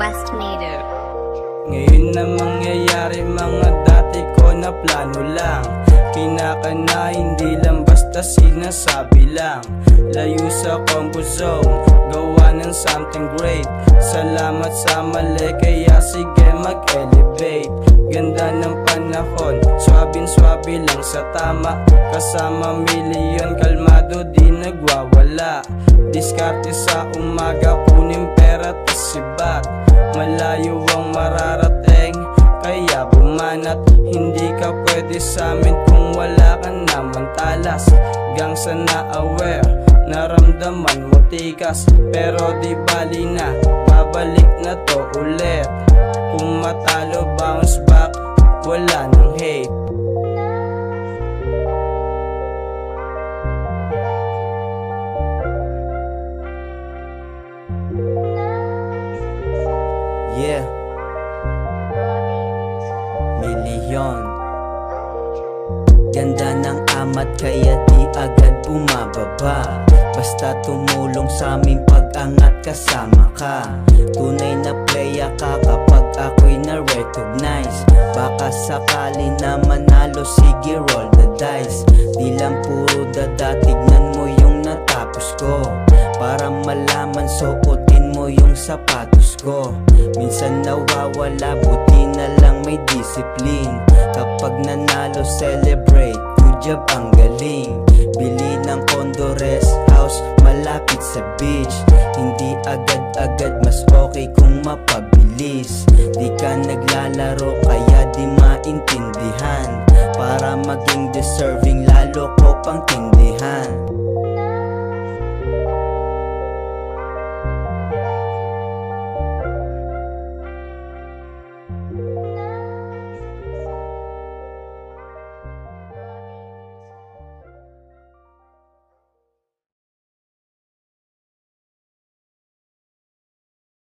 Westmader. Ngayon na mangyayari mga dati ko na plano lang. Kinakana hindi lang basta sinasabi lang. Layo sa comfort zone, gawa ng something great. Salamat sa mali kaya sige mag-elevate. Ganda ng panahon, swabin-swabi lang sa tama. Kasama milyon, kalmado di nagwawala. Diskarte sa umaga, kunin pera tas sibat. Malayo ang mararating, kaya bumanat. Hindi ka pwede sa amin kung wala ka naman talas. Gang sa na-aware, naramdaman mo tikas. Pero di bali na, babalik na to ulit. Kung matalo, bounce back, wala nang hate. Yeah, milyon. Ganda ng amat kaya di agad bumababa. Basta tumulong sa aming pag-angat kasama ka. Tunay na playa ka kapag ako'y na-recognize. Baka sakali na manalo, sige roll the dice. Di lang puro dada, tignan mo yung natapos ko. Para malaman suotin mo yung sapatos ko. Minsan nawawala, buti na lang may discipline. Kapag nanalo, celebrate, good job, ang galing. Bili ng condo, rest house, malapit sa beach. Hindi agad-agad, mas okay kung mapabilis. Di ka naglalaro, kaya di maintindihan. Para maging deserving, lalo ko pang tindihan.